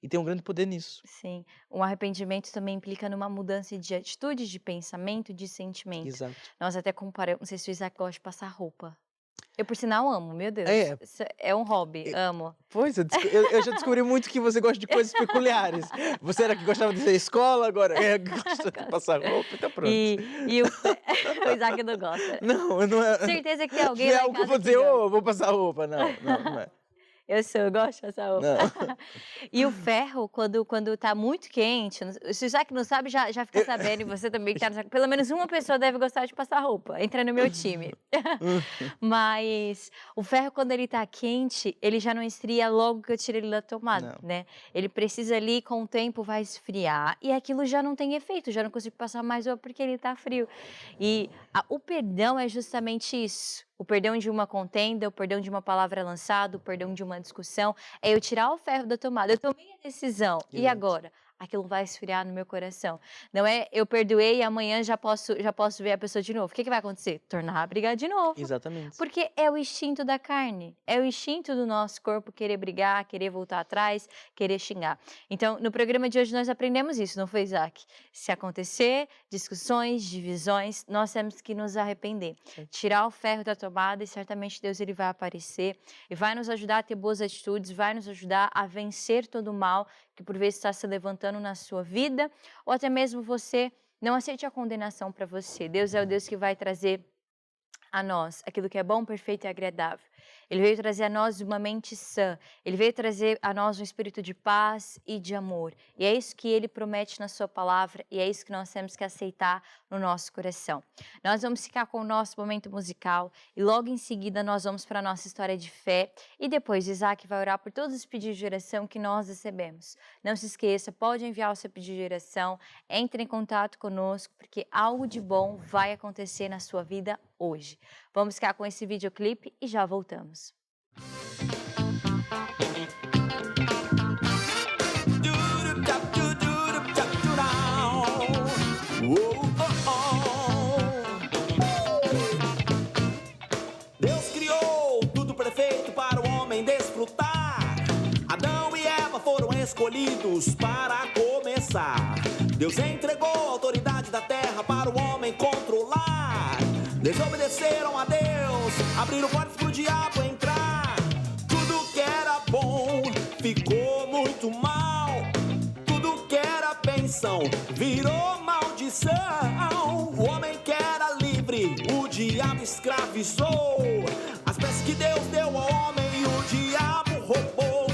E tem um grande poder nisso. Sim. O arrependimento também implica numa mudança de atitude, de pensamento, de sentimento. Exato. Nós até comparamos, não sei se o Isaac gosta de passar roupa. Eu, por sinal, amo, meu Deus. É. Isso é um hobby, amo. Pois, eu já descobri muito que você gosta de coisas peculiares. Você era que gostava de ir à escola, agora gosta de passar roupa, então pronto. E o Isaac não gosta. Não é. Certeza que tem alguém Não é lá em algo que eu casa vou dizer, gosta. eu vou passar roupa. Não é. Eu gosto de passar roupa. Não. E o ferro, quando tá muito quente, se o Isaac não sabe, já fica sabendo, e você também que tá no... Pelo menos uma pessoa deve gostar de passar roupa, entra no meu time. Mas o ferro, quando ele tá quente, ele já não esfria logo que eu tiro ele da tomada, né? Ele precisa ali, com o tempo, vai esfriar, e aquilo já não tem efeito, já não consigo passar mais roupa porque ele tá frio. E o perdão é justamente isso. O perdão de uma contenda, o perdão de uma palavra lançada, o perdão de uma discussão, é eu tirar o ferro da tomada. Eu tomei a decisão, e agora? Aquilo vai esfriar no meu coração. Não é eu perdoei e amanhã já posso ver a pessoa de novo. O que vai acontecer? Tornar a brigar de novo. Exatamente. Porque é o instinto da carne, é o instinto do nosso corpo querer brigar, querer voltar atrás, querer xingar. Então, no programa de hoje nós aprendemos isso, não foi, Isaac? Se acontecer discussões, divisões, nós temos que nos arrepender. Tirar o ferro da tomada e certamente Deus ele vai aparecer e vai nos ajudar a ter boas atitudes, vai nos ajudar a vencer todo o mal que por vezes está se levantando na sua vida, ou até mesmo você não aceite a condenação para você. Deus é o Deus que vai trazer a nós aquilo que é bom, perfeito e agradável. Ele veio trazer a nós uma mente sã, ele veio trazer a nós um espírito de paz e de amor. E é isso que ele promete na sua palavra e é isso que nós temos que aceitar no nosso coração. Nós vamos ficar com o nosso momento musical e logo em seguida nós vamos para a nossa história de fé e depois Isaac vai orar por todos os pedidos de oração que nós recebemos. Não se esqueça, pode enviar o seu pedido de oração, entre em contato conosco porque algo de bom vai acontecer na sua vida hoje. Vamos ficar com esse videoclipe e já voltamos. Deus criou tudo perfeito para o homem desfrutar. Adão e Eva foram escolhidos para começar. Deus entregou a autoridade da terra para o homem controlar. Desobedeceram a Deus, abriram portas pro diabo entrar. Tudo que era bom ficou muito mal. Tudo que era bênção virou maldição. O homem que era livre, o diabo escravizou. As bênçãos que Deus deu ao homem, o diabo roubou.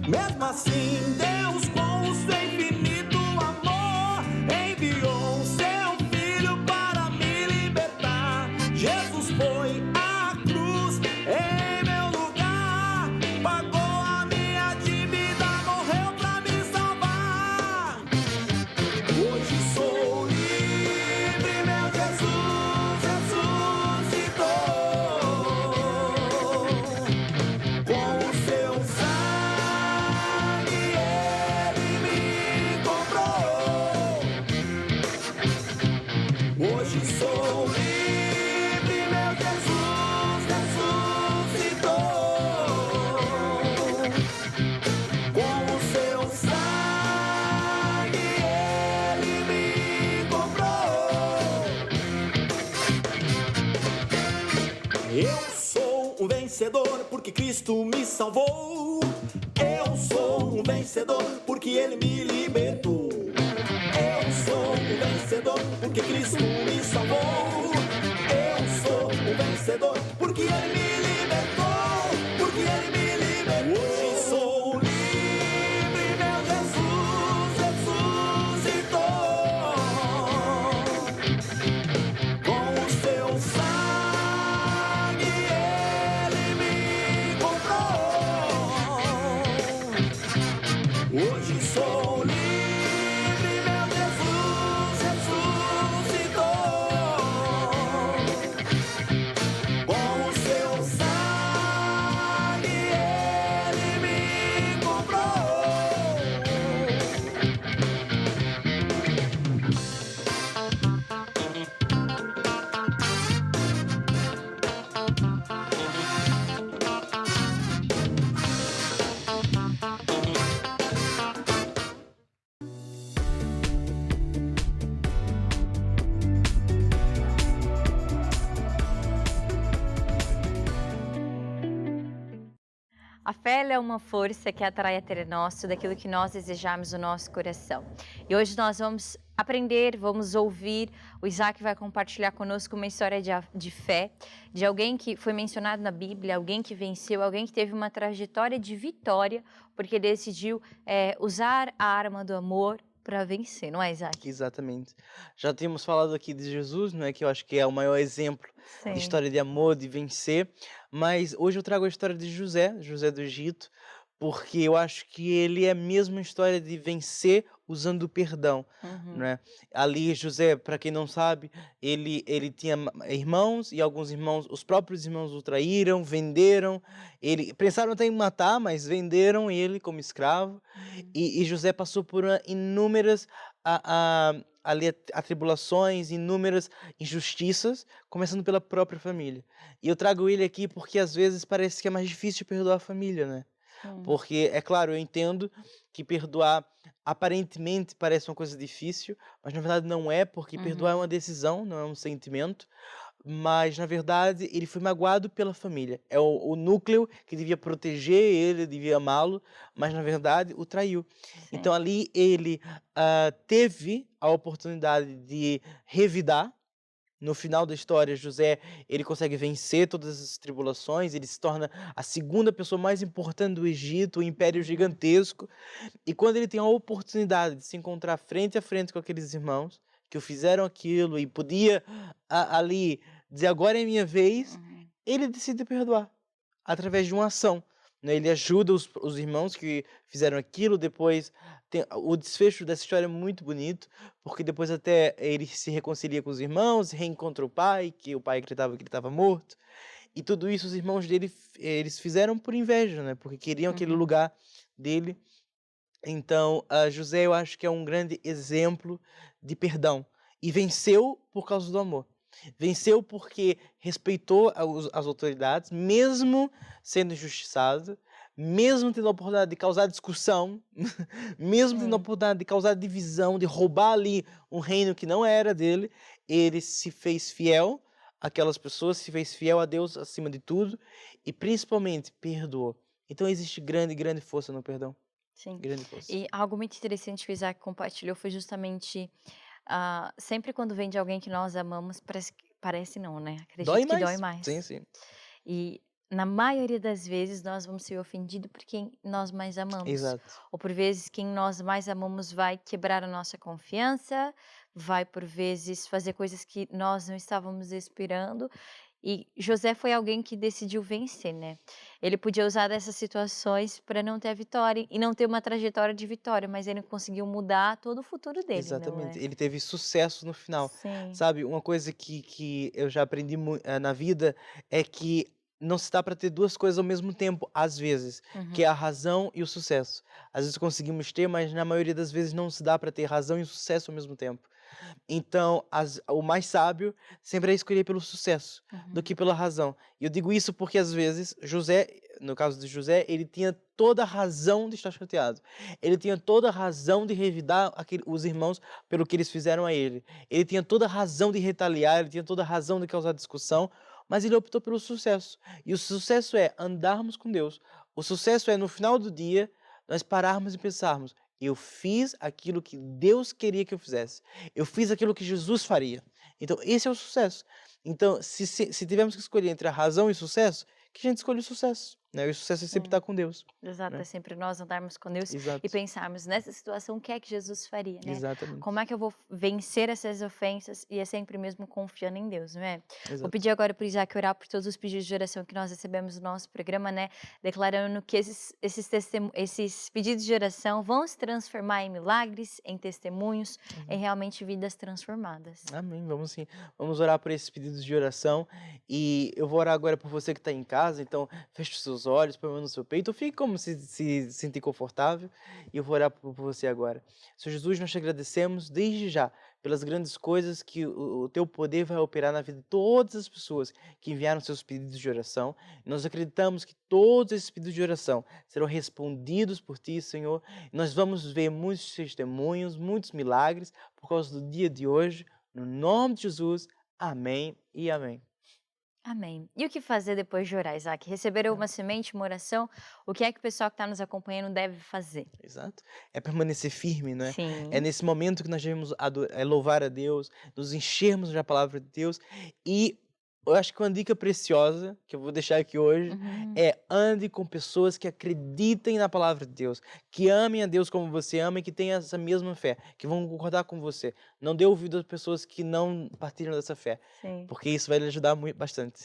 Mesmo assim, Deus com o seu infinito amor enviou seu filho para me libertar. Jesus foi à cruz em um vencedor porque Cristo me salvou. Eu sou um vencedor porque Ele me libertou. Eu sou um vencedor porque Cristo me salvou. Eu sou um vencedor porque Ele me libertou. Porque Ele me libertou. Hoje sou livre, meu Jesus ressuscitou. Com o seu sangue Ele me comprou. Hoje sou livre, meu Jesus ressuscitou. Com o seu sangue Ele me comprou. A fé ela é uma força que atrai até nós tudo aquilo que nós desejamos no nosso coração. E hoje nós vamos aprender, vamos ouvir. O Isaac vai compartilhar conosco uma história de fé, de alguém que foi mencionado na Bíblia, alguém que venceu, alguém que teve uma trajetória de vitória, porque decidiu usar a arma do amor para vencer, não é, Isaac? Exatamente. Já tínhamos falado aqui de Jesus, não é? Que eu acho que é o maior exemplo de Sim. história de amor, de vencer. Mas hoje eu trago a história de José, José do Egito, porque eu acho que ele é a mesma história de vencer usando o perdão, Uhum. né? Ali José, para quem não sabe, ele tinha irmãos e alguns irmãos, os próprios irmãos o traíram, venderam, ele pensaram até em matar, mas venderam ele como escravo. E José passou por inúmeras atribulações, inúmeras injustiças, começando pela própria família. E eu trago ele aqui porque às vezes parece que é mais difícil perdoar a família, né? Sim. Porque, é claro, eu entendo que perdoar aparentemente parece uma coisa difícil, mas na verdade não é, porque perdoar é uma decisão, não é um sentimento. Mas, na verdade, ele foi magoado pela família. É o núcleo que devia proteger ele, devia amá-lo, mas, na verdade, o traiu. Então, Sim. ali ele teve a oportunidade de revidar. No final da história, José, ele consegue vencer todas as tribulações, ele se torna a segunda pessoa mais importante do Egito, um império gigantesco. E quando ele tem a oportunidade de se encontrar frente a frente com aqueles irmãos que o fizeram aquilo e podia ali dizer agora é minha vez, Uhum. ele decide perdoar através de uma ação, né? Ele ajuda os irmãos que fizeram aquilo. Depois o desfecho dessa história é muito bonito, porque depois até ele se reconcilia com os irmãos, reencontra o pai, que o pai acreditava que ele estava morto. E tudo isso os irmãos dele, eles fizeram por inveja, né? Porque queriam aquele Uhum. lugar dele. Então, José eu acho que é um grande exemplo de perdão. E venceu por causa do amor. Venceu porque respeitou as autoridades, mesmo sendo injustiçado, mesmo tendo a oportunidade de causar discussão, mesmo tendo a Sim. oportunidade de causar divisão, de roubar ali um reino que não era dele. Ele se fez fiel àquelas pessoas, se fez fiel a Deus acima de tudo e principalmente perdoou. Então existe grande, grande força no perdão. Sim. Grande força. E algo muito interessante que o Isaac compartilhou foi justamente, sempre quando vem de alguém que nós amamos, parece não, né? Dói Acredito que dói mais. Sim, mais. sim. E na maioria das vezes nós vamos ser ofendidos por quem nós mais amamos. Exato. Ou por vezes quem nós mais amamos vai quebrar a nossa confiança, vai por vezes fazer coisas que nós não estávamos esperando. E José foi alguém que decidiu vencer, né? Ele podia usar dessas situações para não ter a vitória e não ter uma trajetória de vitória, mas ele conseguiu mudar todo o futuro dele, não Exatamente. é? Ele teve sucesso no final. Sim. Sabe, uma coisa que eu já aprendi na vida é que não se dá para ter duas coisas ao mesmo tempo, às vezes, que é Uhum. a razão e o sucesso. Às vezes conseguimos ter, mas na maioria das vezes não se dá para ter razão e sucesso ao mesmo tempo. Então, o mais sábio sempre é escolher pelo sucesso do Uhum. que pela razão. E eu digo isso porque às vezes José, no caso de José, ele tinha toda a razão de estar chateado. Ele tinha toda a razão de revidar os irmãos pelo que eles fizeram a ele. Ele tinha toda a razão de retaliar, ele tinha toda a razão de causar discussão, mas ele optou pelo sucesso. E o sucesso é andarmos com Deus. O sucesso é, no final do dia, nós pararmos e pensarmos: eu fiz aquilo que Deus queria que eu fizesse. Eu fiz aquilo que Jesus faria. Então, esse é o sucesso. Então, se tivermos que escolher entre a razão e o sucesso, que a gente escolhe o sucesso, né? E o sucesso é sempre Sim. estar com Deus, Exato, é né? sempre nós andarmos com Deus e Exato, pensarmos nessa situação o que é que Jesus faria, né? exatamente, Como é que eu vou vencer essas ofensas e é sempre mesmo confiando em Deus, não é? Vou exato. pedir agora para o Isaac orar por todos os pedidos de oração que nós recebemos no nosso programa, né? Declarando que esses pedidos de oração vão se transformar em milagres, em testemunhos, em Uhum. realmente vidas transformadas. Amém, vamos sim. Vamos orar por esses pedidos de oração e eu vou orar agora por você que está em casa, então feche os seus olhos, põe a mão no seu peito, ou fique como se sentir confortável e eu vou orar por você agora. Senhor Jesus, nós te agradecemos desde já pelas grandes coisas que o teu poder vai operar na vida de todas as pessoas que enviaram seus pedidos de oração. Nós acreditamos que todos esses pedidos de oração serão respondidos por ti, Senhor. E nós vamos ver muitos testemunhos, muitos milagres por causa do dia de hoje. No nome de Jesus, amém e amém. Amém. E o que fazer depois de orar, Isaac? Receber uma semente, uma oração, o que é que o pessoal que está nos acompanhando deve fazer? Exato. É permanecer firme, não é? É Sim. nesse momento que nós devemos louvar a Deus, nos enchermos da palavra de Deus. E eu acho que uma dica preciosa que eu vou deixar aqui hoje Uhum. é: ande com pessoas que acreditem na palavra de Deus, que amem a Deus como você ama e que tenham essa mesma fé, que vão concordar com você. Não dê ouvido às pessoas que não partilham dessa fé, Sim. porque isso vai lhe ajudar bastante.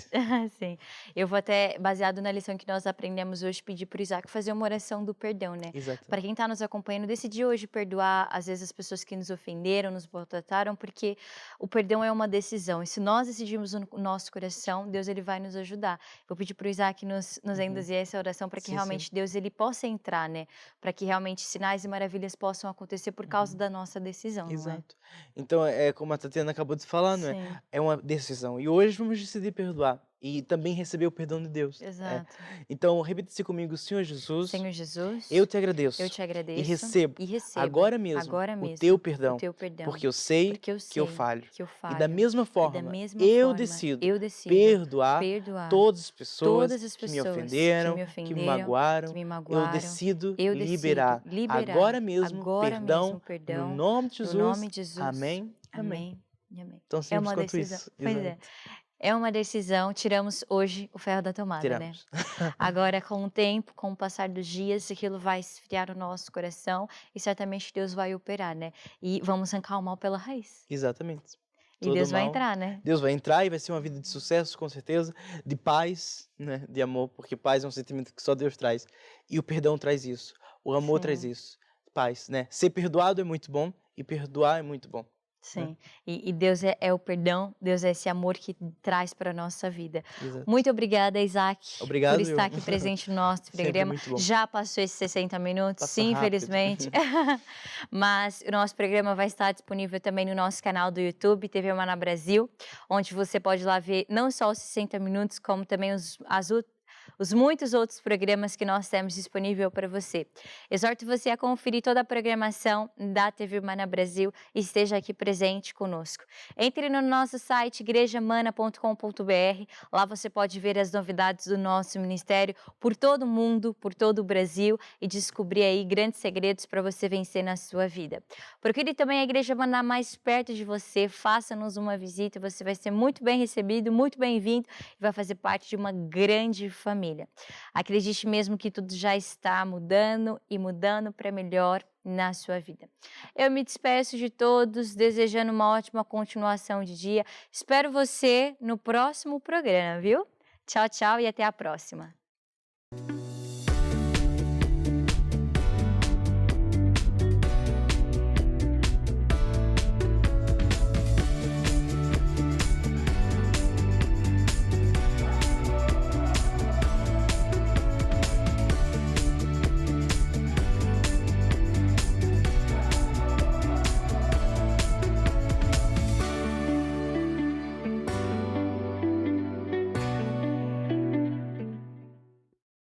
Sim. Eu vou até, baseado na lição que nós aprendemos hoje, pedir para o Isaac fazer uma oração do perdão, né? Exato. Para quem está nos acompanhando, decidir hoje perdoar, às vezes, as pessoas que nos ofenderam, nos maltrataram, porque o perdão é uma decisão. E se nós decidirmos no nosso coração, Deus ele vai nos ajudar. Vou pedir para o Isaac nos Uhum. induzir a essa oração para que Sim, sim. realmente Deus ele possa entrar, né? Para que realmente sinais e maravilhas possam acontecer por causa Uhum. da nossa decisão, não é? Exato. Então, é como a Tatiana acabou de falar, não é? Sim, É uma decisão. E hoje vamos decidir perdoar e também receber o perdão de Deus. exato. Então, repita-se comigo: Senhor Jesus, Senhor Jesus, eu te eu agradeço te e agradeço recebo e recebo agora mesmo agora o mesmo teu o perdão, teu perdão, porque eu sei porque eu que eu sei falho. que eu E da falho. mesma E da forma, mesma eu forma, decido eu decido perdoar perdoar todas as pessoas todas as que me pessoas que ofenderam, me que me ofenderam, que magoaram. me Eu magoaram. decido Eu decido liberar liberar agora mesmo agora mesmo perdão no perdão nome de no nome Jesus. de Jesus. Amém. Amém. Amém e amém. Tão É simples uma quanto decisão. isso. Pois é. Exato. É uma decisão, tiramos hoje o ferro da tomada, né? Tiramos. Agora, com o tempo, com o passar dos dias, aquilo vai esfriar o nosso coração e certamente Deus vai operar, né? E vamos arrancar o mal pela raiz. Exatamente. E Todo Deus vai mal. entrar, né? Deus vai entrar e vai ser uma vida de sucesso, com certeza, de paz, né? De amor, porque paz é um sentimento que só Deus traz. E o perdão traz isso. O amor traz Sim, isso. Paz, né? Ser perdoado é muito bom e perdoar é muito bom, né? sim. E Deus é o perdão, Deus é esse amor que traz para a nossa vida. Exato. Muito obrigada, Isaac, por Obrigado, estar eu. aqui presente no nosso Sempre programa. muito bom. Já passou esses 60 minutos, Passa sim, rápido. infelizmente. Mas o nosso programa vai estar disponível também no nosso canal do YouTube, TV Mana Brasil, onde você pode lá ver não só os 60 minutos, como também os muitos outros programas que nós temos disponível para você. Exorto você a conferir toda a programação da TV Mana Brasil e esteja aqui presente conosco. Entre no nosso site igrejamana.com.br, lá você pode ver as novidades do nosso ministério por todo o mundo, por todo o Brasil e descobrir aí grandes segredos para você vencer na sua vida. Procure também a Igreja Maná mais perto de você, faça-nos uma visita, você vai ser muito bem recebido, muito bem-vindo e vai fazer parte de uma grande família. Acredite mesmo que tudo já está mudando e mudando para melhor na sua vida. Eu me despeço de todos, desejando uma ótima continuação de dia. Espero você no próximo programa, viu? Tchau, tchau e até a próxima.